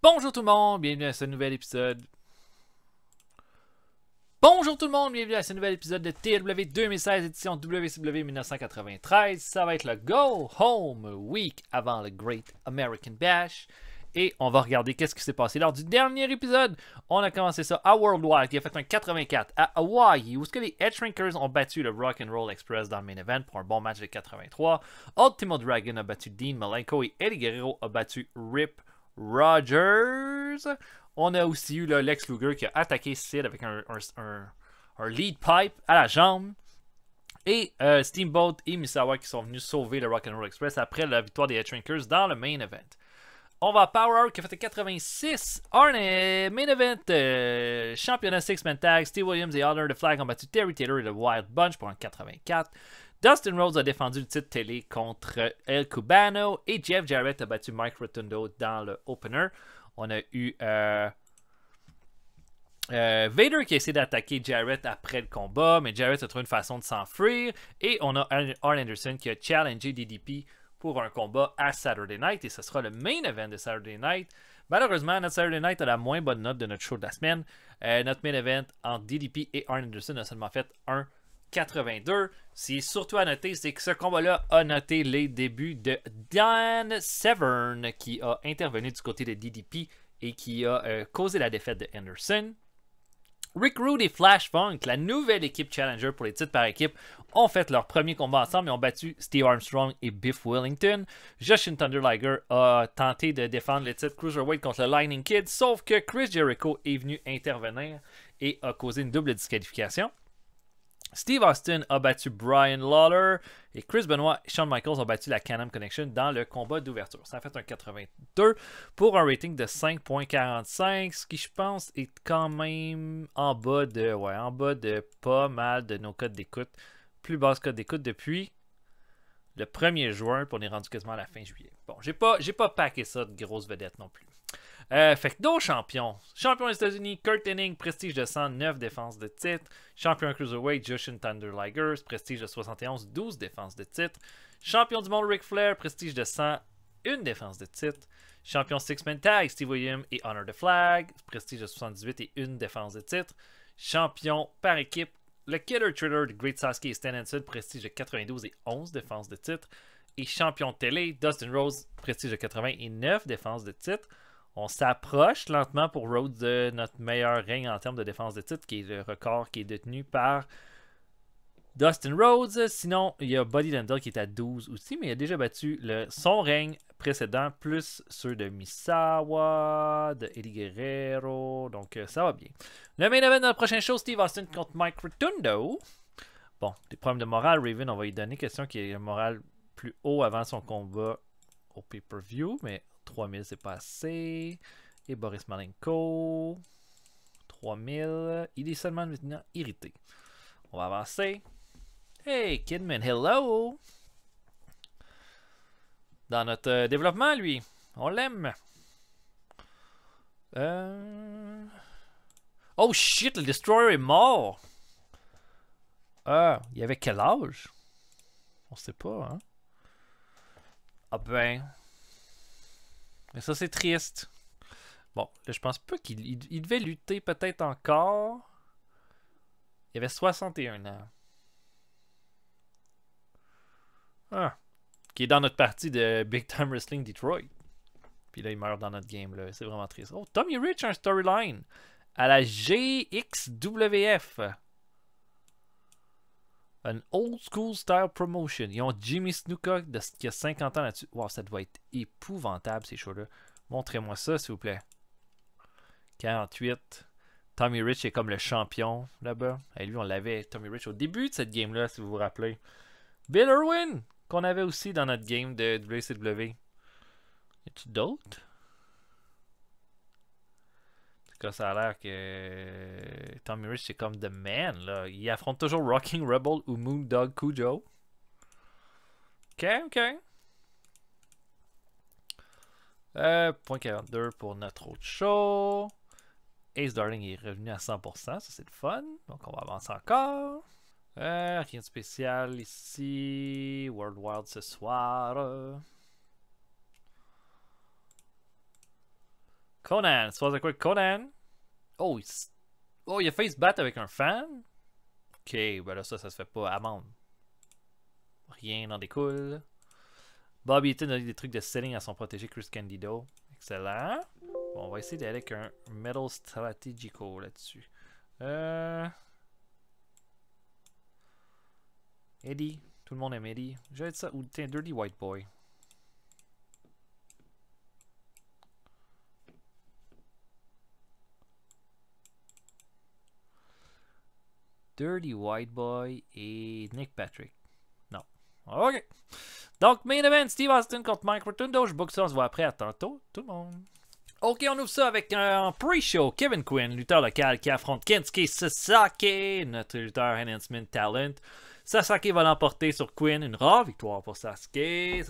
Bonjour tout le monde, bienvenue à ce nouvel épisode. Bonjour tout le monde, bienvenue à ce nouvel épisode de TLW 2016 édition WCW 1993. Ça va être le Go Home Week avant le Great American Bash. Et on va regarder qu'est-ce qui s'est passé lors du dernier épisode. On a commencé ça à Worldwide qui a fait un 84 à Hawaii où les Edge Shrinkers ont battu le Rock'n'Roll Express dans le main event pour un bon match de 83. Ultimo Dragon a battu Dean Malenko et Eddie Guerrero a battu Rip Rogers. On a aussi eu Lex Luger qui a attaqué Sid avec un lead pipe à la jambe. Et Steamboat et Misawa qui sont venus sauver le Rock'n'Roll Express après la victoire des Edge Shrinkers dans le main event. On va à Power Hour qui a fait 86. Main event, championnat 6-man tag. Steve Williams et Honor the Flag ont battu Terry Taylor et le Wild Bunch pour un 84. Dustin Rhodes a défendu le titre télé contre El Cubano. Et Jeff Jarrett a battu Mike Rotundo dans le opener. On a eu Vader qui a essayé d'attaquer Jarrett après le combat. Mais Jarrett a trouvé une façon de s'enfuir. Et on a Arn Anderson qui a challengé DDP pour un combat à Saturday Night, et ce sera le main event de Saturday Night. Malheureusement, notre Saturday Night a la moins bonne note de notre show de la semaine. Notre main event entre DDP et Arn Anderson a seulement fait un 82. Ce qui est surtout à noter, c'est que ce combat-là a noté les débuts de Dan Severn, qui a intervenu du côté de DDP et qui a causé la défaite de Anderson. Rick Rude et Flash Funk, la nouvelle équipe Challenger pour les titres par équipe, ont fait leur premier combat ensemble et ont battu Steve Armstrong et Biff Wellington. Jushin Thunder Liger a tenté de défendre le titre Cruiserweight contre le Lightning Kid, sauf que Chris Jericho est venu intervenir et a causé une double disqualification. Steve Austin a battu Brian Lawler et Chris Benoit et Shawn Michaels ont battu la Can-Am Connection dans le combat d'ouverture. Ça a fait un 82 pour un rating de 5.45, ce qui je pense est quand même en bas de pas mal de nos codes d'écoute. Plus basse code d'écoute depuis le 1er juin, puis on est rendu quasiment à la fin juillet. Bon, j'ai pas packé ça de grosses vedettes non plus. Fait que d'autres champions. Champion des États-Unis, Kurt Hennig, prestige de 109 défenses de titre. Champion Cruiserweight, Jushin Thunder Liger, prestige de 71, 12 défenses de titre. Champion du monde, Ric Flair, prestige de 100, une défense de titre. Champion Six-Man Tag, Steve Williams et Honor the Flag, prestige de 78 et une défense de titre. Champion par équipe, le Killer Thriller de Great Sasuke et Stan Hansen, prestige de 92 et 11 défenses de titre. Et champion télé, Dustin Rhodes, prestige de 89 défenses de titre. On s'approche lentement pour Rhodes de notre meilleur règne en termes de défense de titre, qui est le record qui est détenu par Dustin Rhodes. Sinon, il y a Buddy Landel qui est à 12 aussi, mais il a déjà battu son règne précédent, plus ceux de Misawa, de Eddie Guerrero. Donc, ça va bien. Le main event dans le prochain show, Steve Austin contre Mike Rotundo. Bon, des problèmes de morale, Raven, on va lui donner question qu'il ait un moral plus haut avant son combat au pay-per-view, mais 3000 c'est pas assez. Et Boris Malenko 3000. Il est seulement maintenant irrité. On va avancer. Hey Kidman, hello. Dans notre développement, lui, on l'aime. Oh shit, le Destroyer est mort. Il avait quel âge? On sait pas, hein? Ah ben. Mais ça, c'est triste. Bon, là, je pense pas qu'il devait lutter peut-être encore. Il avait 61 ans. Ah. Qui est dans notre partie de Big Time Wrestling Detroit. Puis là, il meurt dans notre game, là. C'est vraiment triste. Oh, Tommy Rich a un storyline à la GXWF. An old school style promotion. Ils ont Jimmy Snuka qui a 50 ans là-dessus. Wow, ça doit être épouvantable ces shows-là. Montrez-moi ça, s'il vous plaît. 48. Tommy Rich est comme le champion là-bas. Et lui, on l'avait, Tommy Rich, au début de cette game-là, si vous vous rappelez. Bill Irwin, qu'on avait aussi dans notre game de WCW. Y a-tu d'autres? Ça a l'air que Tommy Rich c'est comme The Man là. Il affronte toujours Rocking Rebel ou Moondog Kujo. Ok. Point 42 pour notre autre show. Ace Darling est revenu à 100%, ça c'est le fun. Donc on va avancer encore. Rien de spécial ici. World Wild ce soir. Conan, ça se passe quoi Conan? Oh, il a fait se battre avec un fan? Ok, ben là ça se fait pas. Amende. Rien n'en découle. Bobby Eaton a des trucs de setting à son protégé Chris Candido. Excellent. Bon, on va essayer d'aller avec un Metal Strategico là-dessus. Eddie. Tout le monde aime Eddie. Je vais être ça. Ou tiens, Dirty White Boy. Dirty White Boy et Nick Patrick. Non. Ok. Donc, main event, Steve Austin contre Mike Rotundo. Je book ça, on se voit après. À tantôt, tout le monde. Ok, on ouvre ça avec un pre-show. Kevin Quinn, lutteur local, qui affronte Kensuke Sasaki, notre lutteur Enhancement Talent. Sasaki va l'emporter sur Quinn. Une rare victoire pour Sasaki.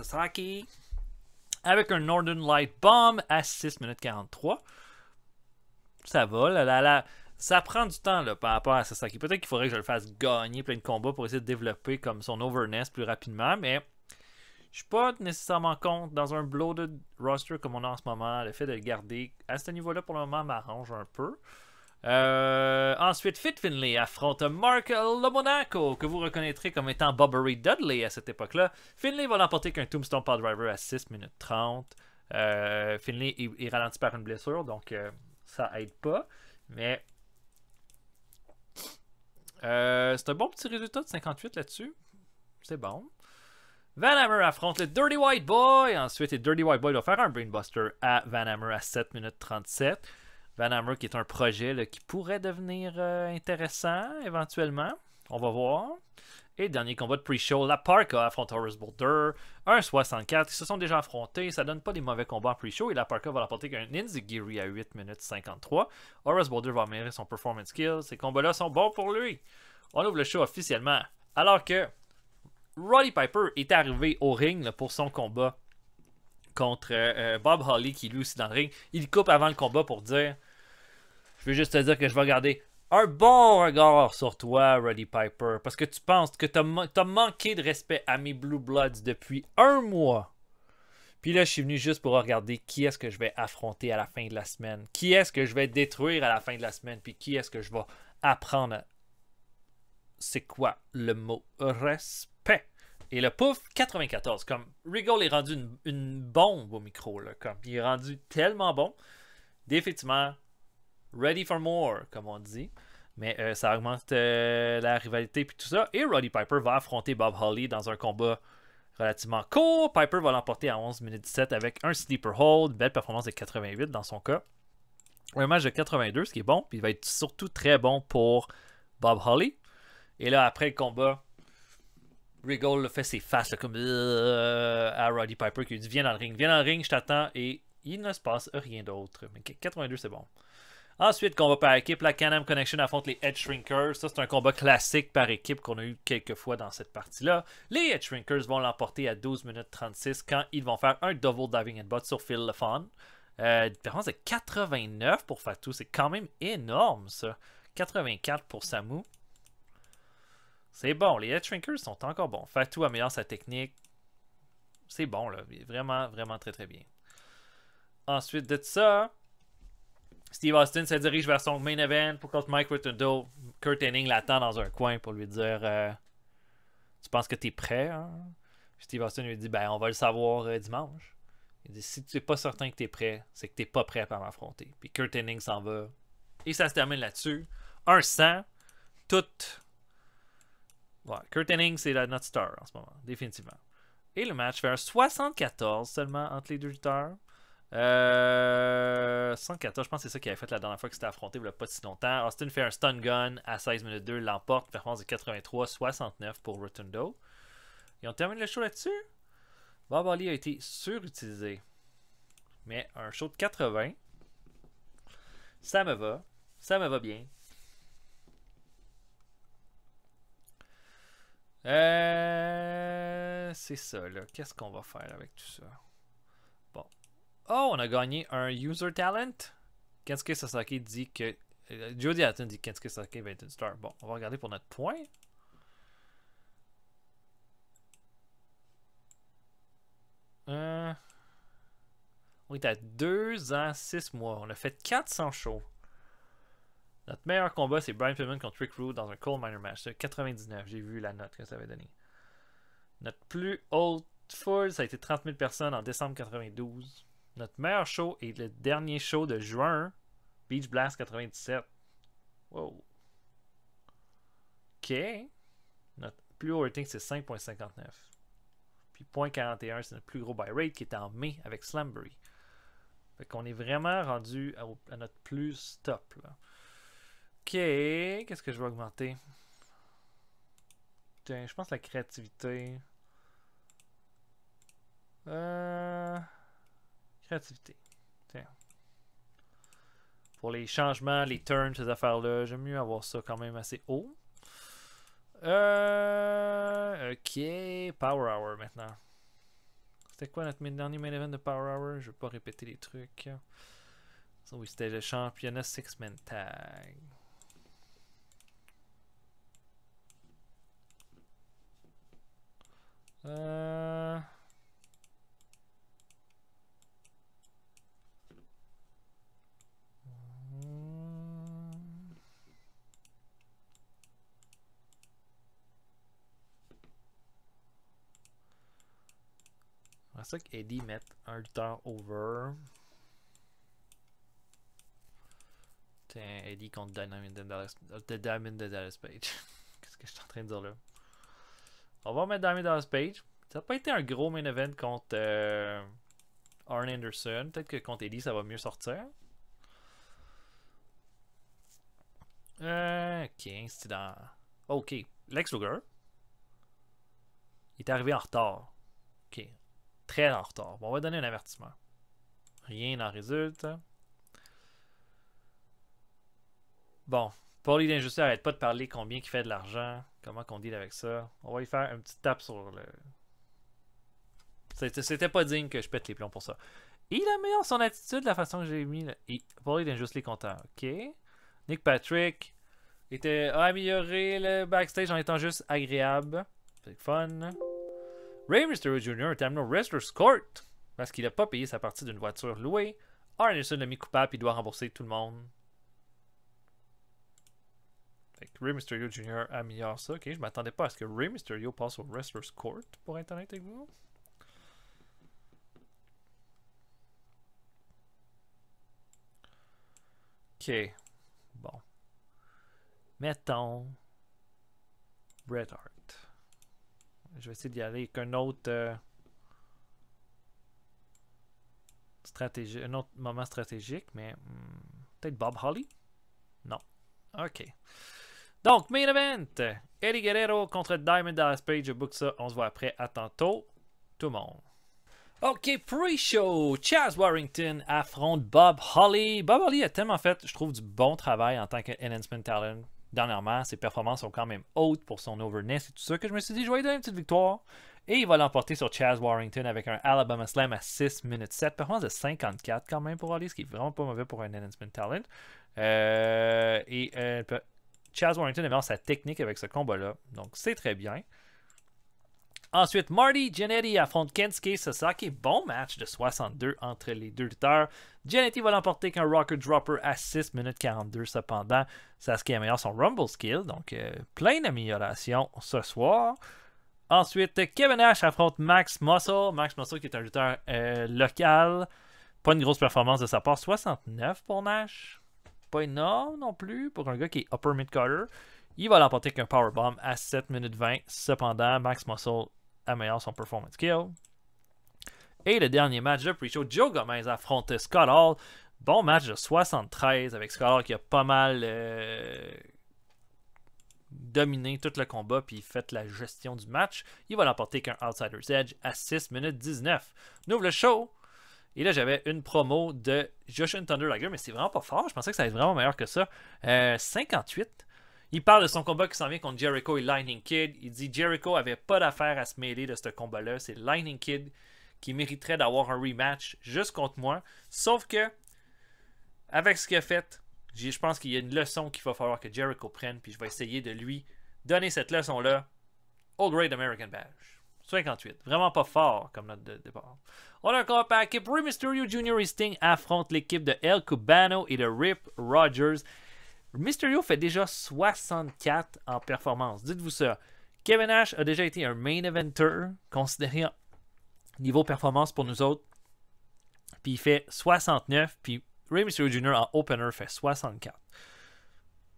Avec un Northern Light Bomb à 6 minutes 43. Ça va, là. Ça prend du temps là, par rapport à Sasaki. Peut-être qu'il faudrait que je le fasse gagner plein de combats pour essayer de développer comme son overness plus rapidement, mais je suis pas nécessairement contre dans un bloated roster comme on a en ce moment. Le fait de le garder à ce niveau-là pour le moment m'arrange un peu. Ensuite, Fit Finlay affronte Mark Lomonaco, que vous reconnaîtrez comme étant Bobbery Dudley à cette époque-là. Finlay va l'emporter qu'un Tombstone Power Driver à 6 minutes 30. Finlay est ralenti par une blessure, donc ça aide pas. Mais c'est un bon petit résultat de 58 là-dessus. C'est bon. Van Hammer affronte le Dirty White Boy. Ensuite, le Dirty White Boy va faire un Brainbuster à Van Hammer à 7 minutes 37. Van Hammer qui est un projet là, qui pourrait devenir intéressant éventuellement. On va voir. Et dernier combat de pre-show, la Parka affronte Horace Boulder. 1,64. Ils se sont déjà affrontés. Ça donne pas des mauvais combats en pre-show. Et la Parka va l'emporter qu'un Ninzagiri à 8 minutes 53. Horace Boulder va améliorer son performance skill. Ces combats-là sont bons pour lui. On ouvre le show officiellement. Alors que Roddy Piper est arrivé au ring là, pour son combat contre Bob Holly, qui lui aussi dans le ring. Il coupe avant le combat pour dire: je veux juste te dire que je vais garder un bon regard sur toi, Roddy Piper, parce que tu penses que t'as manqué de respect à mes Blue Bloods depuis un mois. Puis là, je suis venu juste pour regarder qui est-ce que je vais affronter à la fin de la semaine. Qui est-ce que je vais détruire à la fin de la semaine. Puis qui est-ce que je vais apprendre. C'est quoi le mot respect? Et le pouf, 94. Comme Regal est rendu une bombe au micro. Là, comme, il est rendu tellement bon. Définitivement, ready for more, comme on dit. Mais ça augmente la rivalité puis tout ça. Et Roddy Piper va affronter Bob Holly dans un combat relativement court. Piper va l'emporter à 11 minutes 17 avec un sleeper hold. Belle performance de 88 dans son cas. Un match de 82, ce qui est bon. Puis il va être surtout très bon pour Bob Holly. Et là, après le combat, Regal fait ses faces là, comme à Roddy Piper qui lui dit: viens dans le ring, je t'attends. Et il ne se passe rien d'autre. Mais 82, c'est bon. Ensuite, combat par équipe, la Can-Am Connection affronte les Head Shrinkers. Ça, c'est un combat classique par équipe qu'on a eu quelques fois dans cette partie-là. Les Head Shrinkers vont l'emporter à 12 minutes 36 quand ils vont faire un double diving headbutt sur Phil LaFon. Différence de 89 pour Fatou. C'est quand même énorme, ça. 84 pour Samu. C'est bon. Les Head Shrinkers sont encore bons. Fatou améliore sa technique. C'est bon, là. Vraiment, vraiment très, très bien. Ensuite de ça, Steve Austin se dirige vers son main event pour contre Mike Rotundo. Kurt Hennig l'attend dans un coin pour lui dire tu penses que tu es prêt? Hein? Steve Austin lui dit ben on va le savoir dimanche. Il dit si tu n'es pas certain que tu es prêt, c'est que tu n'es pas prêt à m'affronter. Puis Kurt Hennig s'en va. Et ça se termine là-dessus. 100. Tout. Ouais, Kurt Hennig, c'est la notre star en ce moment, définitivement. Et le match fait un 74 seulement entre les deux lutteurs. 114, je pense que c'est ça qu'il avait fait la dernière fois qu'il s'était affronté il n'y a pas si longtemps. Austin fait un stun gun à 16 minutes 2, l'emporte, performance de 83-69 pour Rotundo. Et on termine le show là-dessus. Bob Holly a été surutilisé. Mais un show de 80, ça me va. Ça me va bien. C'est ça, là. Qu'est-ce qu'on va faire avec tout ça? Bon. Oh, on a gagné un User Talent. Kensuke Sasaki dit que... Jody Hatton dit que Kensuke Sasaki va être une star. Bon, on va regarder pour notre point. On est à 2 ans, 6 mois. On a fait 400 shows. Notre meilleur combat, c'est Brian Pillman contre Rick Rude dans un coal miner match. 99, j'ai vu la note que ça avait donné. Notre plus haute foule, ça a été 30 000 personnes en décembre 92. Notre meilleur show est le dernier show de juin, Beach Blast 97. Wow. OK. Notre plus haut rating, c'est 5.59. Puis 0.41, c'est notre plus gros buy rate qui était en mai avec Slambury. Fait qu'on est vraiment rendu à notre plus top, là. OK. Qu'est-ce que je vais augmenter? Tiens, je pense la créativité. Créativité. Tiens. Pour les changements, les turns, ces affaires-là, j'aime mieux avoir ça quand même assez haut. OK. Power Hour maintenant. C'était quoi notre dernier main event de Power Hour? Je ne vais pas répéter les trucs. So, oui, c'était le championnat Six-Man Tag. C'est ça qu'Eddie mette un lutteur over. Tiens, Eddie contre Diamond de Dallas Page. Qu'est-ce que je suis en train de dire là? On va mettre Diamond de Dallas Page. Ça n'a pas été un gros main event contre Arn Anderson. Peut-être que contre Eddie, ça va mieux sortir. OK, incident. OK, Lex Luger. Il est arrivé en retard. OK. Très en retard. Bon, on va donner un avertissement. Rien n'en résulte. Bon, Paulie d'Injustice arrête pas de parler combien il fait de l'argent. Comment qu'on deal avec ça. On va lui faire un petit tape sur le... C'était pas digne que je pète les plombs pour ça. Il améliore son attitude de la façon que j'ai mis. Paulie d'Injustice les compteurs. OK. Nick Patrick a amélioré le backstage en étant juste agréable. C'est fun. Rey Mysterio Jr. est amené au Wrestler's Court parce qu'il n'a pas payé sa partie d'une voiture louée. Arn Anderson l'a mis coupable et il doit rembourser tout le monde. Fait que Rey Mysterio Jr. améliore ça. Ok, je m'attendais pas à ce que Rey Mysterio passe au Wrestler's Court pour être honnête avec vous. Ok. Bon. Mettons Bret Hart. Je vais essayer d'y aller avec un autre un autre moment stratégique, mais peut-être Bob Holly? Non. OK. Donc, main event. Eddie Guerrero contre Diamond Dallas Page. Je book ça. On se voit après. À tantôt, tout le monde. OK, pre-show. Chaz Warrington affronte Bob Holly. Bob Holly a tellement fait, je trouve, du bon travail en tant qu'enhancement talent. Dernièrement, ses performances sont quand même hautes pour son overness et tout ça, que je me suis dit, je vais lui donner une petite victoire. Et il va l'emporter sur Chaz Warrington avec un Alabama Slam à 6 minutes 7. Performance de 54 quand même pour Holly, ce qui est vraiment pas mauvais pour un enhancement talent. Chaz Warrington améliore sa technique avec ce combat-là, donc c'est très bien. Ensuite, Marty Jannetty affronte Kensuke Sasaki. Bon match de 62 entre les deux lutteurs. Jannetty va l'emporter avec un Rocker Dropper à 6 minutes 42. Cependant, Sasaki améliore son Rumble Skill. Donc, plein d'améliorations ce soir. Ensuite, Kevin Nash affronte Max Muscle. Max Muscle qui est un lutteur local. Pas une grosse performance de sa part. 69 pour Nash. Pas énorme non plus pour un gars qui est upper mid-carder. Il va l'emporter avec un Powerbomb à 7 minutes 20. Cependant, Max Muscle améliore son performance skill. Et le dernier match de pre-show, Joe Gomez affronte Scott Hall. Bon match de 73 avec Scott Hall qui a pas mal dominé tout le combat puis fait la gestion du match. Il va l'emporter avec un Outsider's Edge à 6 minutes 19. On ouvre le show. Et là, j'avais une promo de Jushin Thunder Liger, mais c'est vraiment pas fort. Je pensais que ça allait être vraiment meilleur que ça. 58. Il parle de son combat qui s'en vient contre Jericho et Lightning Kid. Il dit Jericho avait pas d'affaire à se mêler de ce combat-là. C'est Lightning Kid qui mériterait d'avoir un rematch juste contre moi. Sauf que, avec ce qu'il a fait, je pense qu'il y a une leçon qu'il va falloir que Jericho prenne. Puis je vais essayer de lui donner cette leçon-là au Great American Bash. 58. Vraiment pas fort comme note de départ. On a un combat par équipe. Rey Mysterio Jr. et Sting affrontent l'équipe de El Cubano et de Rip Rogers. Mysterio fait déjà 64 en performance. Dites-vous ça. Kevin Nash a déjà été un main eventer, considéré niveau performance pour nous autres. Puis il fait 69. Puis Rey Mysterio Jr. en opener fait 64.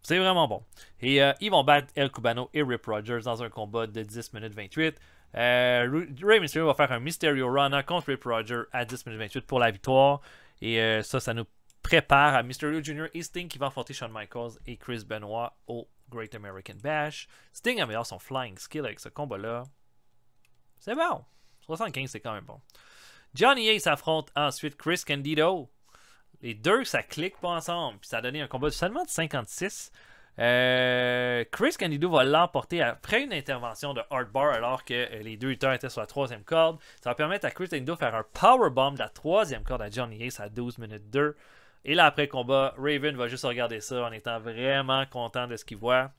C'est vraiment bon. Et ils vont battre El Cubano et Rip Rogers dans un combat de 10 minutes 28. Rey Mysterio va faire un Mysterio Rana contre Rip Rogers à 10 minutes 28 pour la victoire. Et ça nous prépare à Mysterio Jr. et Sting qui va affronter Shawn Michaels et Chris Benoit au Great American Bash. Sting améliore son flying skill avec ce combat-là. C'est bon. 75, c'est quand même bon. Johnny Ace affronte ensuite Chris Candido. Les deux, ça clique pas ensemble. Puis ça a donné un combat seulement de 56. Chris Candido va l'emporter après une intervention de Hardbar alors que les deux lutteurs étaient sur la troisième corde. Ça va permettre à Chris Candido de faire un powerbomb de la troisième corde à Johnny Ace à 12 minutes 2. Et là, après le combat, Raven va juste regarder ça en étant vraiment content de ce qu'il voit.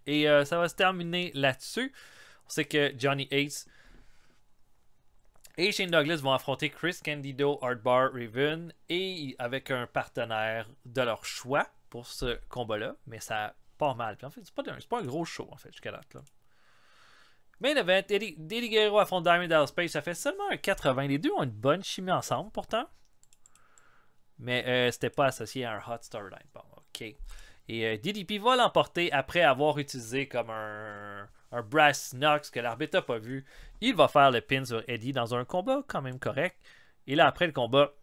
Et ça va se terminer là-dessus. On sait que Johnny Ace et Shane Douglas vont affronter Chris Candido, Hardbar, Raven et avec un partenaire de leur choix pour ce combat-là. Mais ça part mal. Puis en fait, c'est pas un gros show en fait jusqu'à date. Là. Main event, Eddie Guerrero affronte Diamond Dallas Page. Ça fait seulement un 80. Les deux ont une bonne chimie ensemble pourtant. Mais c'était pas associé à un hot storyline. Bon, ok. Et DDP va l'emporter après avoir utilisé comme un Brass Knox que l'arbitre n'a pas vu. Il va faire le pin sur Eddie dans un combat quand même correct. Et là, après le combat,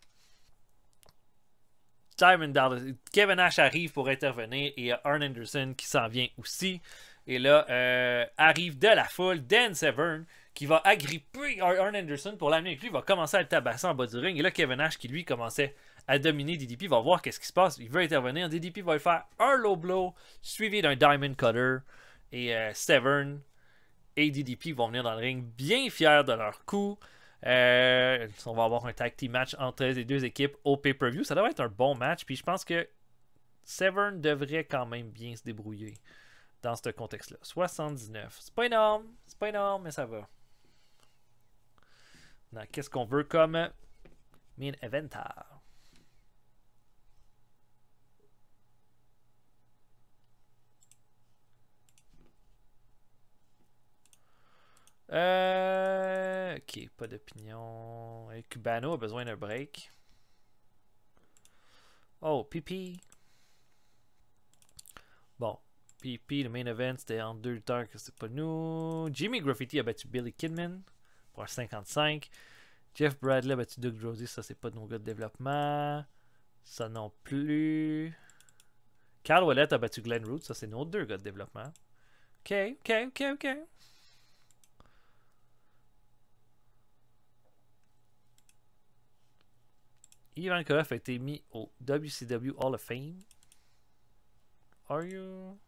Kevin Nash arrive pour intervenir et il y a Arn Anderson qui s'en vient aussi. Et là, arrive de la foule Dan Severn qui va agripper Arn Anderson pour l'amener avec lui. Il va commencer à le tabasser en bas du ring. Et là, Kevin Nash qui lui commençait à dominer DDP va voir qu'est-ce qui se passe. Il veut intervenir. DDP va lui faire un low blow suivi d'un Diamond Cutter. Et Severn et DDP vont venir dans le ring bien fiers de leur coup. On va avoir un tag team match entre les deux équipes au pay-per-view. Ça devrait être un bon match. Puis je pense que Severn devrait quand même bien se débrouiller dans ce contexte-là. 79. C'est pas énorme. C'est pas énorme, mais ça va. Qu'est-ce qu'on veut comme main eventer? Ok, pas d'opinion. Cubano a besoin d'un break. Oh, Pipi. Bon, Pipi, le main event, c'était en 2 lutteurs que c'est pas nous. Jimmy Graffiti a battu Billy Kidman pour un 55. Jeff Bradley a battu Doug Drozy, ça c'est pas de nos gars de développement. Ça non plus. Carl Ouellet a battu Glenn Root, ça c'est nos 2 gars de développement. Ok. Ivan Koloff a été mis au WCW Hall of Fame. Are you?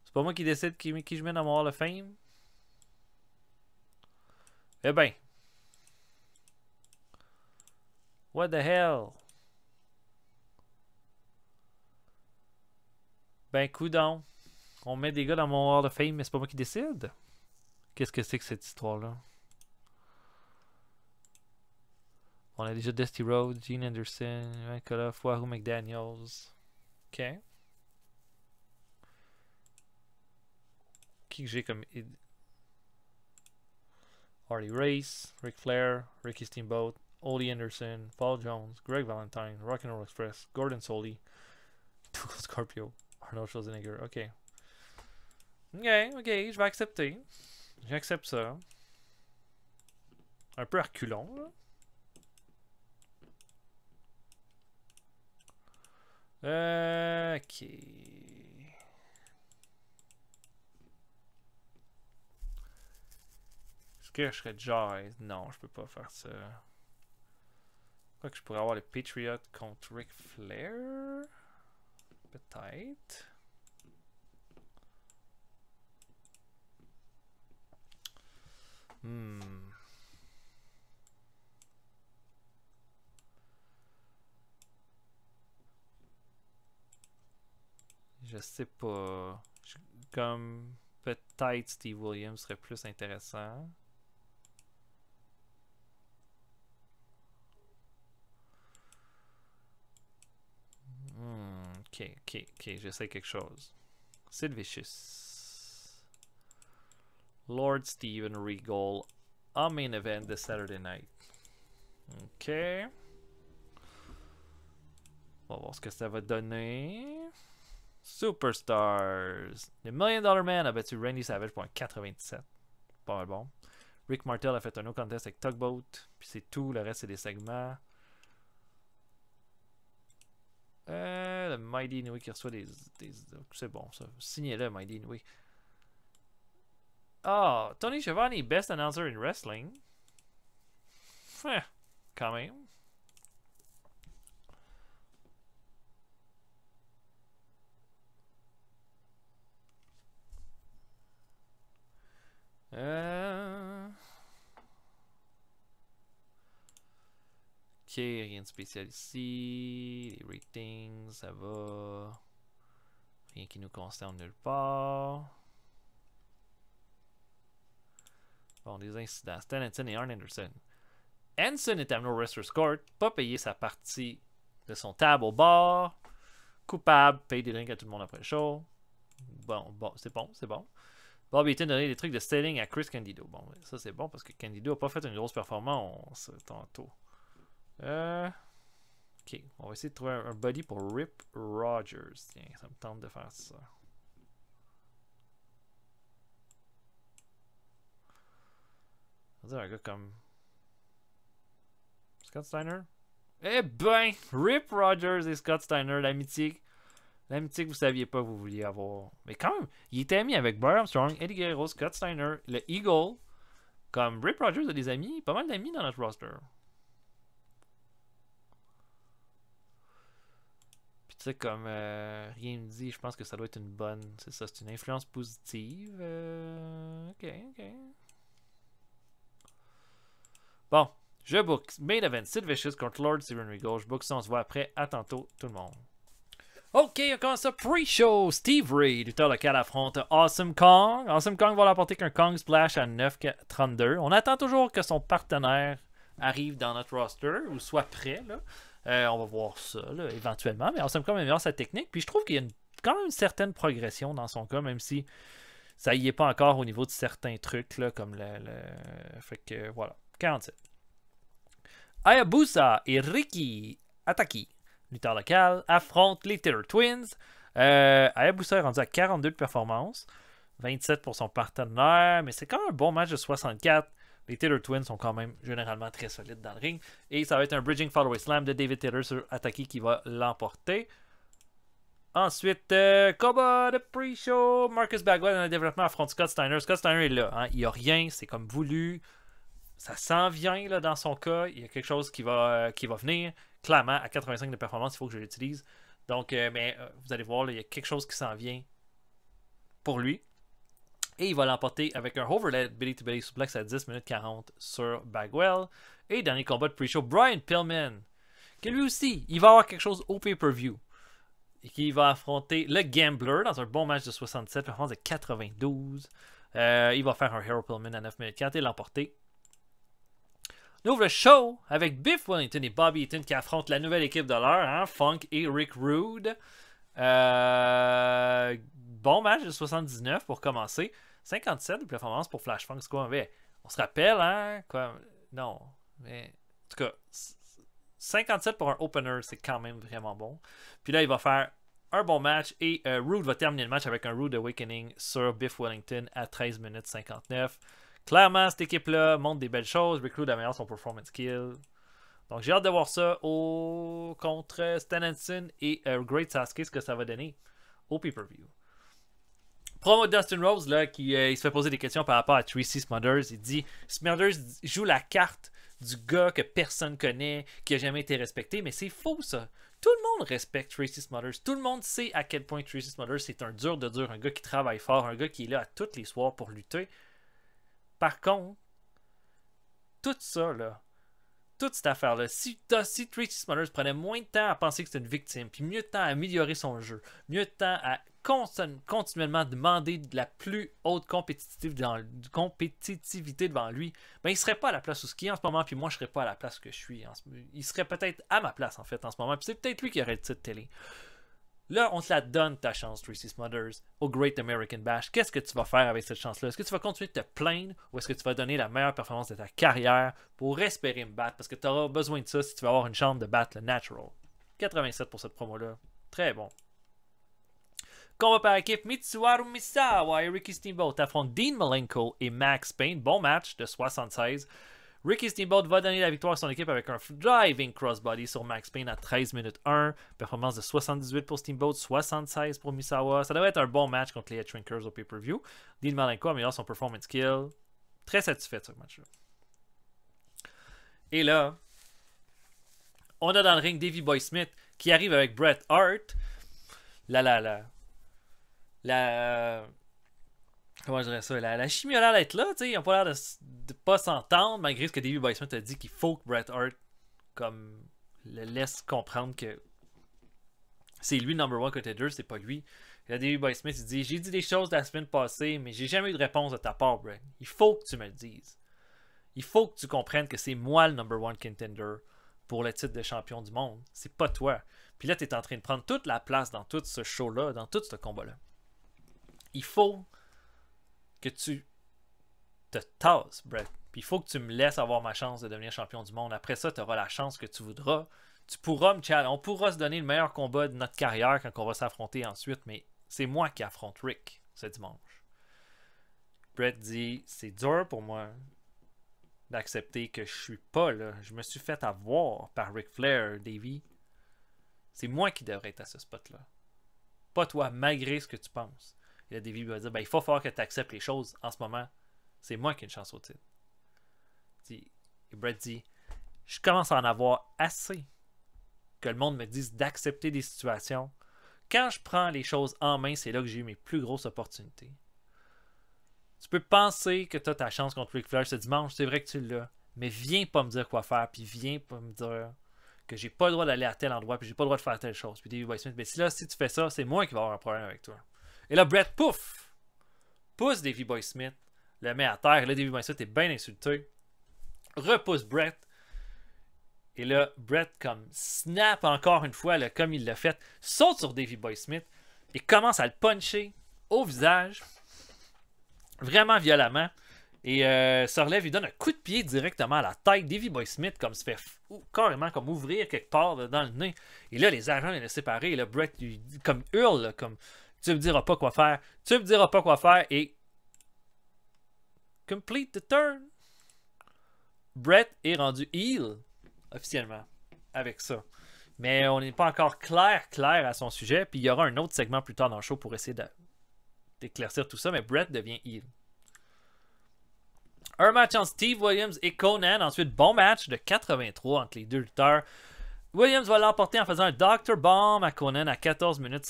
C'est pas moi qui décide qui je mets dans mon Hall of Fame? Eh ben. What the hell? Ben, coudonc. On met des gars dans mon Hall of Fame, mais c'est pas moi qui décide? Qu'est-ce que c'est que cette histoire-là? On a déjà Dusty Rhodes, Gene Anderson, Ivan Koloff, Wahoo McDaniels. Ok. Qui que j'ai comme... Harley Race, Ric Flair, Ricky Steamboat, Ole Anderson, Paul Jones, Greg Valentine, Rock'n'Roll Express, Gordon Soley, Dougal Scorpio, Arnold Schwarzenegger. Ok, je vais accepter. J'accepte ça. Un peu reculon, là. Ok. Est-ce que je serais déjà... Non, je peux pas faire ça. Quoi que je pourrais avoir le Patriot contre Ric Flair? Peut-être. Je sais pas. Comme... Peut-être Steve Williams serait plus intéressant. Ok, j'essaie quelque chose. Sid Vicious. Lord Steven Regal en main event de Saturday Night. Ok. On va voir ce que ça va donner. Superstars. Le Million Dollar Man a battu Randy Savage pour un 97. Pas mal bon. Rick Martel a fait un no contest avec Tugboat. Puis c'est tout. Le reste, c'est des segments. Le Mighty Inouye qui reçoit des c'est bon, ça. Signez-le, Mighty Inouye. Ah, Tony Schiavone, Best Announcer in Wrestling. Quand même. Ok, rien de spécial ici. Les ratings, ça va. Rien qui nous concerne nulle part. Bon, des incidents. Stan Hansen et Arn Anderson. Hansen est amené au Wrestler's Court, pas payé sa partie de son table au bar. Coupable, paye des drinks à tout le monde après le show. Bon, c'est bon. Bobby Eaton donné des trucs de styling à Chris Candido. Bon, ça c'est bon parce que Candido n'a pas fait une grosse performance tantôt. Ok, on va essayer de trouver un buddy pour Rip Rogers. Tiens, ça me tente de faire ça. On va dire un gars comme Scott Steiner. Eh ben, Rip Rogers et Scott Steiner, l'amitié. L'amitié que vous saviez pas que vous vouliez avoir. Mais quand même, il était ami avec Brian Armstrong, Eddie Guerrero, Scott Steiner, le Eagle. Comme Rip Rogers a des amis, pas mal d'amis dans notre roster. Puis tu sais, comme rien me dit, je pense que ça doit être une bonne. C'est ça, c'est une influence positive. Ok. Bon, je book Main Event Sid Vicious contre Lord Steven Regal. Je book ça, on se voit après. À tantôt, tout le monde. Ok, on commence ça. Pre-show. Steve Reed, lutteur local, affronte Awesome Kong. Awesome Kong va l'emporter qu'un Kong Splash à 9,32. On attend toujours que son partenaire arrive dans notre roster ou soit prêt. Là. On va voir ça là, éventuellement. Mais Awesome Kong améliore sa technique. Puis je trouve qu'il y a quand même une certaine progression dans son cas, même si ça y est pas encore au niveau de certains trucs là, comme Fait que voilà. 47. Hayabusa et Riki Ataki, lutteur local, affrontent les Taylor Twins. Hayabusa est rendu à 42 de performance, 27 pour son partenaire, mais c'est quand même un bon match de 64. Les Taylor Twins sont quand même généralement très solides dans le ring. Et ça va être un Bridging Fallaway Slam de David Taylor sur Ataki qui va l'emporter. Ensuite, combat de pre-show. Marcus Bagwell dans le développement affronte Scott Steiner. Scott Steiner est là. Hein? Il n'y a rien, c'est comme voulu. Ça s'en vient là, dans son cas. Il y a quelque chose qui va venir. Clairement, à 85 de performance, il faut que je l'utilise. Donc, vous allez voir, là, il y a quelque chose qui s'en vient pour lui. Et il va l'emporter avec un overhead Belly to Belly suplex à 10 minutes 40 sur Bagwell. Et dernier combat de pre-show, Brian Pillman, qui lui aussi, il va avoir quelque chose au pay-per-view. Et qui va affronter le Gambler dans un bon match de 67, performance de 92. Il va faire un Hero Pillman à 9 minutes 40 et l'emporter. On ouvre le show avec Biff Wellington et Bobby Eaton qui affrontent la nouvelle équipe de l'heure, hein, Funk et Rick Rude. Bon match de 79 pour commencer. 57 de performance pour Flash Funk. C'est quoi? On se rappelle, hein? Quoi? Non. Mais en tout cas, 57 pour un opener, c'est quand même vraiment bon. Puis là, il va faire un bon match et Rude va terminer le match avec un Rude Awakening sur Biff Wellington à 13 minutes 59. Clairement, cette équipe-là montre des belles choses. Rick Rude améliore son performance skill. Donc, j'ai hâte de voir ça contre Stan Hansen et Great Sasuke, ce que ça va donner au pay-per-view. Promo de Dustin Rose, là, il se fait poser des questions par rapport à Tracy Smothers. Il dit Smothers joue la carte du gars que personne connaît, qui n'a jamais été respecté, mais c'est faux, ça. Tout le monde respecte Tracy Smothers. Tout le monde sait à quel point Tracy Smothers, c'est un dur de dur, un gars qui travaille fort, un gars qui est là à tous les soirs pour lutter. Par contre, tout ça, là, toute cette affaire-là, si Tracy Smothers prenait moins de temps à penser que c'était une victime, puis mieux de temps à améliorer son jeu, mieux de temps à continuellement demander de la plus haute compétitivité devant lui, ben, il serait pas à la place où il est en ce moment, puis moi, je serais pas à la place que je suis. Il serait peut-être à ma place, en fait, en ce moment, puis c'est peut-être lui qui aurait le titre télé. Là, on te la donne, ta chance, Tracy Smothers, au Great American Bash. Qu'est-ce que tu vas faire avec cette chance-là? Est-ce que tu vas continuer de te plaindre ou est-ce que tu vas donner la meilleure performance de ta carrière pour espérer me battre? Parce que tu auras besoin de ça si tu veux avoir une chance de battre le Natural. 87 pour cette promo-là. Très bon. Combat par équipe, Mitsuharu Misawa et Ricky Steamboat affrontent Dean Malenko et Max Payne. Bon match de 76. Ricky Steamboat va donner la victoire à son équipe avec un driving crossbody sur Max Payne à 13 minutes 1. Performance de 78 pour Steamboat, 76 pour Misawa. Ça devrait être un bon match contre les Head Shrinkers au pay-per-view. Dean Malenko améliore son performance kill. Très satisfait de ce match-là. Et là, on a dans le ring Davey Boy Smith qui arrive avec Bret Hart. Comment je dirais ça? La chimie a l'air d'être là, tu sais. Ils n'ont pas l'air de pas s'entendre, malgré ce que Davey Boy Smith a dit qu'il faut que Bret Hart comme le laisse comprendre que c'est lui le number one contender, c'est pas lui. Et là, Davey Boy Smith il dit: j'ai dit des choses la semaine passée, mais j'ai jamais eu de réponse de ta part, Bret. Il faut que tu me le dises. Il faut que tu comprennes que c'est moi le number one contender pour le titre de champion du monde. C'est pas toi. Puis là, tu es en train de prendre toute la place dans tout ce show-là, dans tout ce combat-là. Il faut que tu te tasses, Bret. Puis il faut que tu me laisses avoir ma chance de devenir champion du monde. Après ça, tu auras la chance que tu voudras. Tu pourras me challenger. On pourra se donner le meilleur combat de notre carrière quand on va s'affronter ensuite, mais c'est moi qui affronte Rick ce dimanche. Bret dit: c'est dur pour moi d'accepter que je suis pas là. Je me suis fait avoir par Ric Flair, Davey. C'est moi qui devrais être à ce spot-là. Pas toi, malgré ce que tu penses. Et là, Davey va dire: ben, il faut falloir que tu acceptes les choses en ce moment. C'est moi qui ai une chance au titre. Et Bret dit: je commence à en avoir assez que le monde me dise d'accepter des situations. Quand je prends les choses en main, c'est là que j'ai eu mes plus grosses opportunités. Tu peux penser que tu as ta chance contre Ric Flair ce dimanche, c'est vrai que tu l'as, mais viens pas me dire quoi faire, puis viens pas me dire que j'ai pas le droit d'aller à tel endroit, puis j'ai pas le droit de faire telle chose. Puis Davey Boy Smith: mais si tu fais ça, c'est moi qui vais avoir un problème avec toi. Et là, Bret, pouf, pousse Davey Boy Smith, le met à terre. Et là, Davey Boy Smith est bien insulté. Repousse Bret. Et là, Bret, comme snap encore une fois, là, comme il l'a fait, saute sur Davey Boy Smith et commence à le puncher au visage, vraiment violemment. Et se relève, il donne un coup de pied directement à la tête. Davey Boy Smith comme se fait carrément comme ouvrir quelque part là, dans le nez. Et là, les agents les séparés. Et là, Bret lui comme hurle, là, comme: tu me diras pas quoi faire. Tu me diras pas quoi faire. Et complete the turn. Bret est rendu heel officiellement avec ça. Mais on n'est pas encore clair à son sujet. Puis il y aura un autre segment plus tard dans le show pour essayer d'éclaircir tout ça. Mais Bret devient heel. Un match entre Steve Williams et Conan. Ensuite, bon match de 83 entre les deux lutteurs. Williams va l'emporter en faisant un Dr. Bomb à Conan à 14 minutes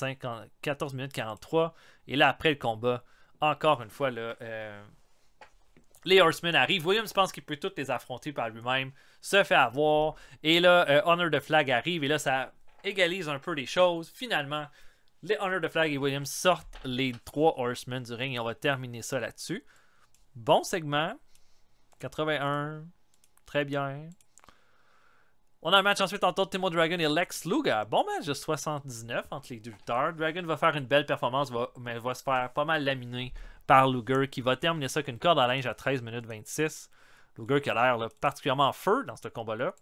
43. Et là, après le combat, encore une fois, là, les Horsemen arrivent. Williams pense qu'il peut toutes les affronter par lui-même. Se fait avoir. Et là, Honor the Flag arrive. Et là, ça égalise un peu les choses. Finalement, les Honor the Flag et Williams sortent les 3 Horsemen du ring. Et on va terminer ça là-dessus. Bon segment. 81. Très bien. On a un match ensuite entre Timo Dragon et Lex Luger. Bon match de 79 entre les deux lutteurs. Dragon va faire une belle performance, mais va se faire pas mal laminer par Luger, qui va terminer ça avec une corde à linge à 13 minutes 26. Luger qui a l'air particulièrement en feu dans ce combat-là.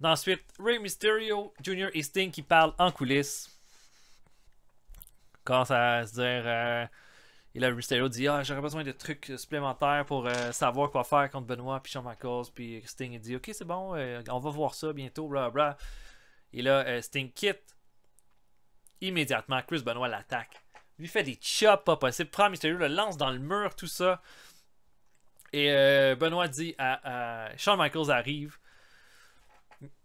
Ensuite, Rey Mysterio Jr. et Sting qui parlent en coulisses. Commence à se dire... Et là, Mysterio dit: j'aurais besoin de trucs supplémentaires pour savoir quoi faire contre Benoit puis Shawn Michaels. Puis Sting il dit: ok, c'est bon, on va voir ça bientôt, bla bla. Et là, Sting quitte immédiatement. Chris Benoit l'attaque, lui fait des chops pas possible, prend Mysterio, le lance dans le mur, tout ça. Et Benoit dit à Shawn Michaels arrive.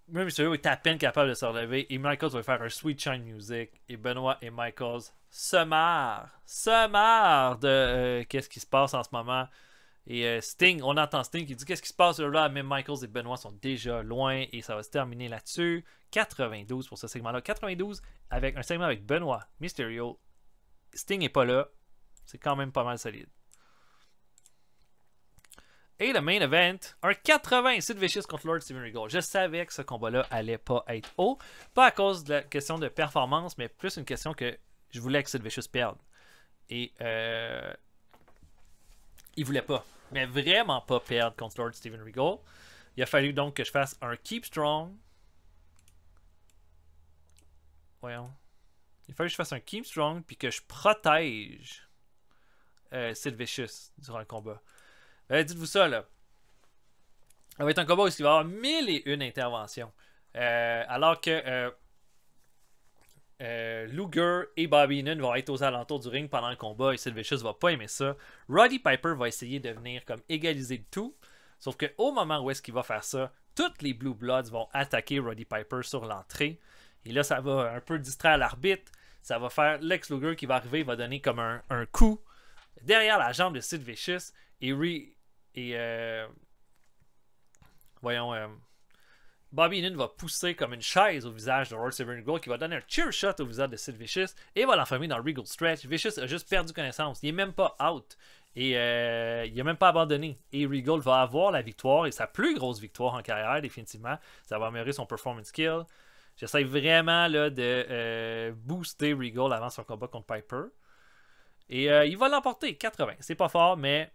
Même Mysterio est à peine capable de se relever. Et Michaels va faire un Sweet Shine Music. Et Benoit et Michaels se marrent de qu'est-ce qui se passe en ce moment. Et Sting, on entend Sting qui dit qu'est-ce qui se passe là, même Michaels et Benoit sont déjà loin et ça va se terminer là-dessus. 92 pour ce segment-là. 92 avec un segment avec Benoit, Mysterio. Sting n'est pas là. C'est quand même pas mal solide. Et le main event, un 80 Sid Vicious contre Lord Steven Regal. Je savais que ce combat-là allait pas être haut. Pas à cause de la question de performance, mais plus une question que je voulais que Sid Vicious perde. Et il voulait pas. Mais vraiment pas perdre contre Lord Steven Regal. Il a fallu donc que je fasse un Keep Strong. Voyons. Il a fallu que je fasse un Keep Strong puis que je protège Sid Vicious durant le combat. Dites-vous ça, là. Ça va être un combat où il va y avoir 1001 interventions. Alors que Luger et Bobby Heenan vont être aux alentours du ring pendant le combat et Sid Vicious va pas aimer ça. Roddy Piper va essayer de venir comme égaliser le tout. Sauf qu'au moment où est-ce qu'il va faire ça, toutes les Blue Bloods vont attaquer Roddy Piper sur l'entrée. Et là, ça va un peu distraire l'arbitre. Ça va faire Lex Luger qui va arriver, il va donner comme un coup derrière la jambe de Sid Vicious. Bobby Heenan va pousser comme une chaise au visage de Lord Steven Regal qui va donner un cheer shot au visage de Sid Vicious et va l'enfermer dans le Regal Stretch. Vicious a juste perdu connaissance. Il est même pas out. Et il n'a même pas abandonné. Et Regal va avoir la victoire et sa plus grosse victoire en carrière, définitivement. Ça va améliorer son performance skill. J'essaie vraiment là, de booster Regal avant son combat contre Piper. Et il va l'emporter, 80. C'est pas fort, mais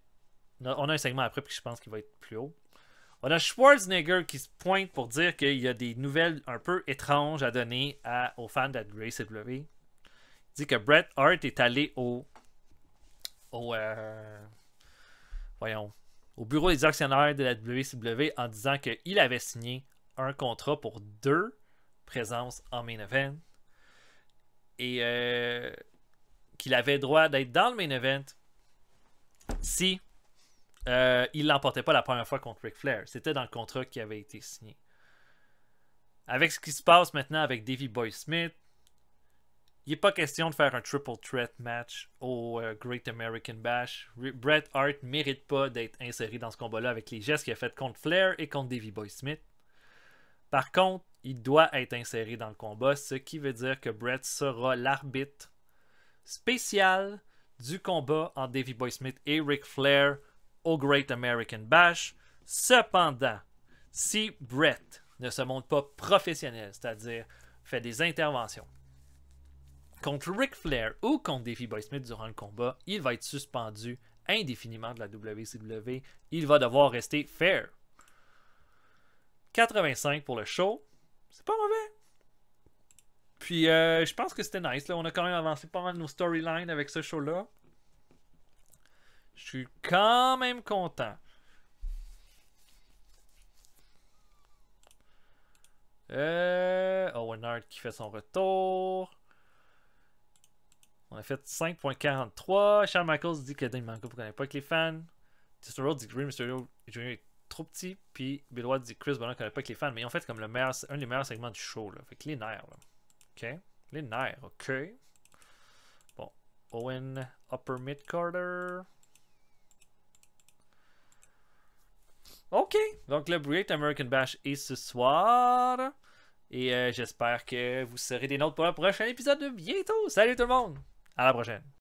on a un segment après, puis je pense qu'il va être plus haut. On a Schwarzenegger qui se pointe pour dire qu'il y a des nouvelles un peu étranges à donner aux fans de la WCW. Il dit que Bret Hart est allé au bureau des actionnaires de la WCW en disant qu'il avait signé un contrat pour 2 présences en main event et qu'il avait droit d'être dans le main event si il l'emportait pas la première fois contre Ric Flair. C'était dans le contrat qui avait été signé. Avec ce qui se passe maintenant avec Davey Boy Smith, il n'est pas question de faire un triple threat match au Great American Bash. Bret Hart ne mérite pas d'être inséré dans ce combat-là avec les gestes qu'il a fait contre Flair et contre Davey Boy Smith. Par contre, il doit être inséré dans le combat, ce qui veut dire que Bret sera l'arbitre spécial du combat entre Davey Boy Smith et Ric Flair au Great American Bash. Cependant, si Bret ne se montre pas professionnel, c'est-à-dire fait des interventions contre Ric Flair ou contre Davey Boy Smith durant le combat, il va être suspendu indéfiniment de la WCW. Il va devoir rester fair. 85 pour le show. C'est pas mauvais. Puis je pense que c'était nice. Là. On a quand même avancé pas mal nos storylines avec ce show-là. Je suis quand même content. Owen Hart qui fait son retour. On a fait 5.43. Shawn Michaels dit que Dean Manco ne connaît pas avec les fans. Dustin Rhodes dit que Rey Mysterio est trop petit. Puis Bill Watts dit que Chris Benoit ne connaît pas avec les fans. Mais ils ont fait comme un des meilleurs segments du show. Là. Fait que les nerfs. Là. OK. Les nerfs. OK. Bon. Owen Upper Mid Carter. OK. Donc le Great American Bash est ce soir. Et j'espère que vous serez des nôtres pour le prochain épisode de bientôt. Salut tout le monde. À la prochaine.